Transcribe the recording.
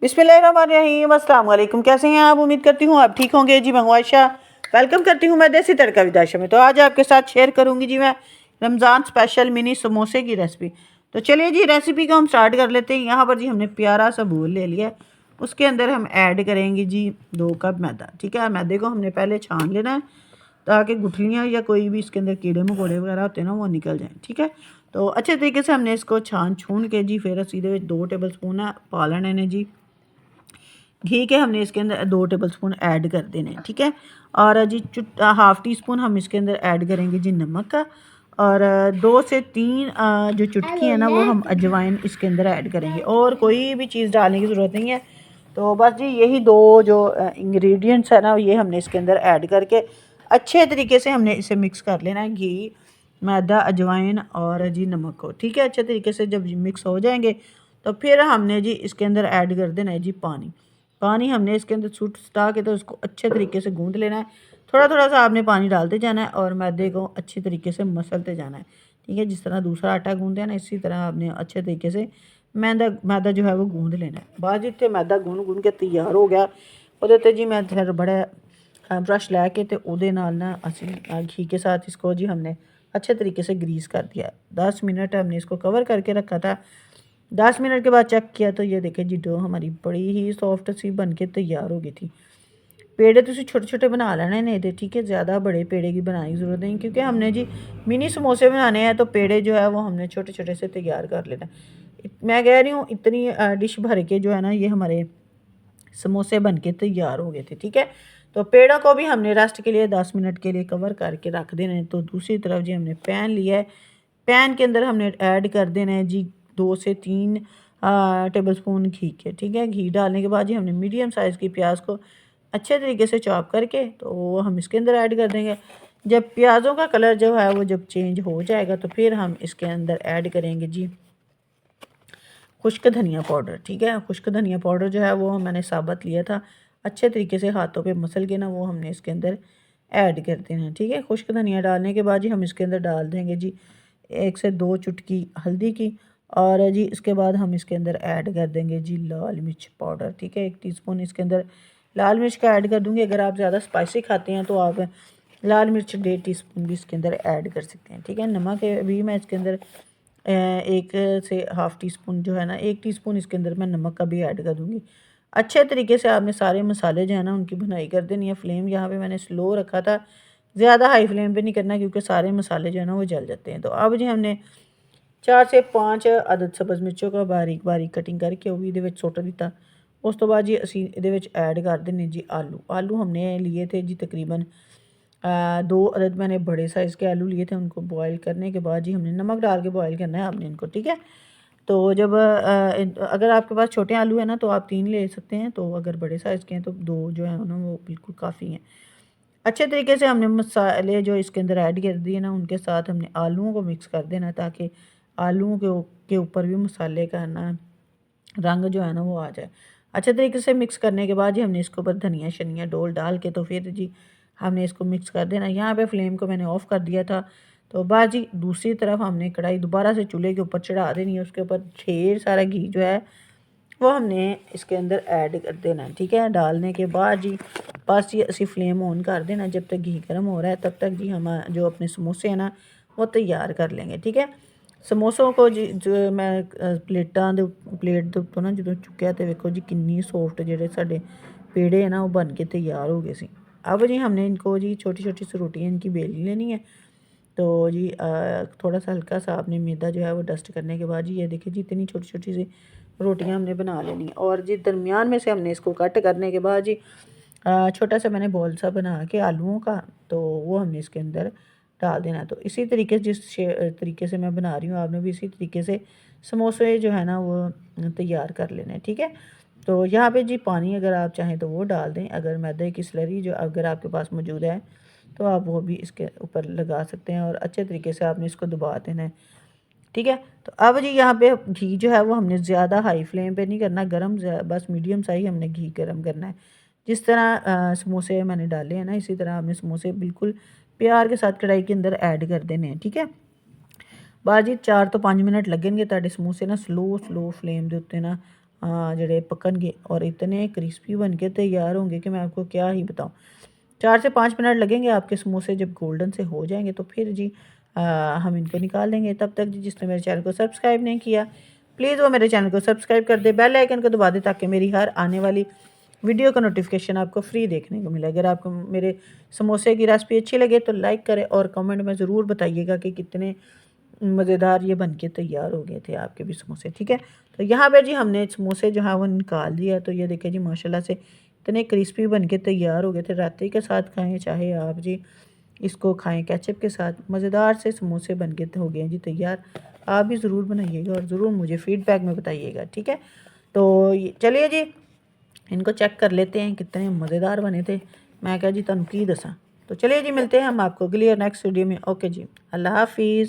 बिस्मिल्लाहिर्रहमानिर्रहीम, अस्सलाम वालेकुम। कैसे हैं आप? उम्मीद करती हूँ आप ठीक होंगे। जी मैं हूँ आयशा, वेलकम करती हूँ मैं देसी तड़का विदाशा में। तो आज आपके साथ शेयर करूँगी जी मैं रमज़ान स्पेशल मिनी समोसे की रेसिपी। तो चलिए जी रेसिपी को हम स्टार्ट कर लेते हैं। यहाँ पर जी हमने प्यारा सा बोल ले लिया है, उसके अंदर हम ऐड करेंगे जी 2 कप मैदा। ठीक है, मैदे को हमने पहले छान लेना है ताकि गुठलियाँ या कोई भी इसके अंदर कीड़े मकोड़े वगैरह होते हैं ना वो निकल जाएँ। ठीक है, तो अच्छे तरीके से हमने इसको छान छून के जी फिर सीधे 2 टेबल स्पून पा लेने ने जी घी के हमने इसके अंदर 2 टेबल स्पून ऐड कर देने हैं। ठीक है, और जी हाफ़ टी स्पून हम इसके अंदर ऐड करेंगे जी नमक का, और 2 से 3 जो चुटकी है ना वो हम अजवाइन इसके अंदर ऐड करेंगे, और कोई भी चीज़ डालने की ज़रूरत नहीं है। तो बस जी यही 2 जो इंग्रेडिएंट्स है ना ये हमने इसके अंदर ऐड करके अच्छे तरीके से हमने इसे मिक्स कर लेना है, घी, मैदा, अजवाइन और जी नमक को। ठीक है, अच्छे तरीके से जब मिक्स हो जाएंगे तो फिर हमने जी इसके अंदर ऐड कर देना है जी पानी हमने इसके अंदर सुटा के तो उसको अच्छे तरीके से गूंद लेना है। थोड़ा थोड़ा सा आपने पानी डालते जाना है और मैदे को अच्छे तरीके से मसलते जाना है। ठीक है, जिस तरह दूसरा आटा गूंदते हैं ना इसी तरह आपने अच्छे तरीके से मैदा जो है वो गूंद लेना है। बाद जितने मैदा गूंद के तैयार हो गया ਉਹਦੇ ਤੇ जी मैं फिर बड़ा ब्रश लैके तो ਉਹਦੇ ਨਾਲ ना ਅਸੀਂ घी के साथ इसको जी हमने अच्छे तरीके से ग्रीस कर दिया। 10 मिनट हमने इसको कवर करके रखा था। 10 मिनट के बाद चेक किया तो ये देखें जी डो हमारी बड़ी ही सॉफ्ट सी बन के तैयार हो गई थी। पेड़े तो छोटे छोटे बना लेने ने थे। ठीक है, ज़्यादा बड़े पेड़े की बनाने की ज़रूरत नहीं, क्योंकि हमने जी मिनी समोसे बनाने हैं तो पेड़े जो है वो हमने छोटे छोटे से तैयार कर लेना। मैं कह रही हूँ इतनी डिश भर के जो है ना ये हमारे समोसे बन के तैयार हो गए थे। ठीक है, तो पेड़ों को भी हमने रेस्ट के लिए 10 मिनट के लिए कवर करके रख देना है। तो दूसरी तरफ जी हमने पैन लिया है, पैन के अंदर हमने ऐड कर देना है जी 2 से 3 टेबल स्पून घी के। ठीक है, घी डालने के बाद जी हमने मीडियम साइज़ की प्याज को अच्छे तरीके से चॉप करके तो वो हम इसके अंदर ऐड कर देंगे। जब प्याज़ों का कलर जो है वो जब चेंज हो जाएगा तो फिर हम इसके अंदर ऐड करेंगे जी खुश्क धनिया पाउडर। ठीक है, खुश्क धनिया पाउडर जो है वो मैंने साबुत लिया था, अच्छे तरीके से हाथों पे मसल के ना वो हमने इसके अंदर ऐड कर देना है। ठीक है, खुश्क धनिया डालने के बाद जी हम इसके अंदर डाल देंगे जी 1 से 2 चुटकी हल्दी की, और जी इसके बाद हम इसके अंदर ऐड कर देंगे जी लाल मिर्च पाउडर। ठीक है, 1 टीस्पून इसके अंदर लाल मिर्च का ऐड कर दूँगी। अगर आप ज़्यादा स्पाइसी खाते हैं तो आप लाल मिर्च 1.5 टीस्पून भी इसके अंदर ऐड कर सकते हैं। ठीक है, नमक भी मैं इसके अंदर 1 से हाफ़ टी स्पून जो है ना 1 टीस्पून इसके अंदर मैं नमक का भी ऐड कर दूँगी। अच्छे तरीके से आपने सारे मसाले जो है ना उनकी भुनाई कर देनी है। फ्लेम यहाँ पे मैंने स्लो रखा था, ज़्यादा हाई फ्लेम पे नहीं करना क्योंकि सारे मसाले जो है ना वो जल जाते हैं। तो अब जी हमने 4 से 5 अदद सब्ज़ मिर्चों का बारीक बारीक कटिंग करके वो भी ਇਹਦੇ ਵਿੱਚ ਸੁੱਟ ਦਿੱਤਾ। ਉਸ ਤੋਂ ਬਾਅਦ ਜੀ ਅਸੀਂ ਇਹਦੇ ਵਿੱਚ ऐड कर देने जी आलू हमने लिए थे जी तकरीबन 2 अदद मैंने बड़े साइज़ के आलू लिए थे। उनको बॉयल करने के बाद जी हमने नमक डाल के बॉयल करना है आपने इनको। ठीक है, तो जब अगर आपके पास छोटे आलू है ना तो आप 3 ले सकते हैं, तो अगर बड़े साइज़ के हैं तो 2 जो है ना वो बिल्कुल काफ़ी हैं। अच्छे तरीके से हमने मसाले जो इसके अंदर ऐड कर दिए ना उनके साथ हमने आलूओं को मिक्स कर देना ताकि आलूओं के ऊपर भी मसाले का ना रंग जो है ना वो आ जाए। अच्छे तरीके से मिक्स करने के बाद जी हमने इसके ऊपर धनिया शनिया डोल डाल के तो फिर जी हमने इसको मिक्स कर देना। यहाँ पे फ्लेम को मैंने ऑफ़ कर दिया था। तो बाद जी दूसरी तरफ हमने कढ़ाई दोबारा से चूल्हे के ऊपर चढ़ा देनी है। उसके ऊपर ढेर सारा घी जो है वो हमने इसके अंदर ऐड कर देना है। ठीक है, डालने के बाद जी बस ये असी फ्लेम ऑन कर देना। जब तक घी गर्म हो रहा है तब तक जी हम जो अपने समोसे हैं ना वो तैयार कर लेंगे। ठीक है, समोसों को जी जो मैं प्लेट ਦੇ ਉੱਤੋਂ ਨਾ ਜਦੋਂ ਚੁੱਕਿਆ तो वेखो जी किन्नी सॉफ्ट ਜਿਹੜੇ ਸਾਡੇ पेड़े हैं ना वो बन के तैयार हो गए सी। अब जी हमने इनको जी छोटी छोटी सी रोटियाँ इनकी बेल लेनी है। तो जी थोड़ा सा हल्का सा आपने मैदा जो है वो डस्ट करने के बाद जी ये देखिए जी इतनी छोटी छोटी सी रोटियाँ हमने बना लेनी है, और जी दरमियान में से हमने इसको कट करने के बाद जी छोटा सा मैंने बॉल सा बना के आलूओं का तो वो हमने इसके अंदर डाल देना। तो इसी तरीके से जिस तरीके से मैं बना रही हूँ आपने भी इसी तरीके से समोसे जो है ना वो तैयार कर लेने। ठीक है, तो यहाँ पे जी पानी अगर आप चाहें तो वो डाल दें। अगर मैदे की स्लरी जो अगर आपके पास मौजूद है तो आप वो भी इसके ऊपर लगा सकते हैं, और अच्छे तरीके से आपने इसको दबा देना है। ठीक है, तो अब जी यहाँ पे घी जो है वो हमने ज़्यादा हाई फ्लेम पे नहीं करना, गरम बस मीडियम सा ही हमने घी गरम करना है। जिस तरह समोसे मैंने डाले हैं ना इसी तरह आपने समोसे बिल्कुल प्यार के साथ कढ़ाई के अंदर ऐड कर देने हैं। ठीक है, बाद जी 4 ਤੋਂ 5 ਮਿੰਟ ਲੱਗਣਗੇ ਤੁਹਾਡੇ ਸਮੋਸੇ ਨਾ स्लो फ्लेम ਦੇ ਉੱਤੇ ना जड़े पकनगे और इतने क्रिस्पी बन के तैयार होंगे कि मैं आपको क्या ही बताऊँ। 4 से 5 मिनट लगेंगे आपके समोसे जब गोल्डन से हो जाएंगे तो फिर जी हम इनको निकाल लेंगे। तब तक जी जिसने मेरे चैनल को सब्सक्राइब नहीं किया प्लीज़ वो मेरे चैनल को सब्सक्राइब कर दे, बेल आइकन को दबा दे ताकि मेरी हर आने वाली वीडियो का नोटिफिकेशन आपको फ्री देखने को मिले। अगर आपको मेरे समोसे की रेसिपी अच्छी लगे तो लाइक करें और कमेंट में ज़रूर बताइएगा कि कितने मज़ेदार ये बन के तैयार हो गए थे आपके भी समोसे। ठीक है, तो यहाँ पे जी हमने समोसे जो है वो निकाल दिया। तो ये देखिए जी माशाल्लाह से इतने क्रिस्पी बन के तैयार हो गए थे। रायते के साथ खाएं चाहे आप जी इसको खाएं केचप के साथ, मज़ेदार से समोसे बन के हो गए जी तैयार। आप भी ज़रूर बनाइएगा और ज़रूर मुझे फ़ीडबैक में बताइएगा। ठीक है, तो चलिए जी इनको चेक कर लेते हैं कितने मज़ेदार बने थे। मैं क्या जी तुहानू की दसां। तो चलिए जी मिलते हैं हम आपको अगली और नेक्स्ट वीडियो में। ओके जी, अल्लाह हाफिज़।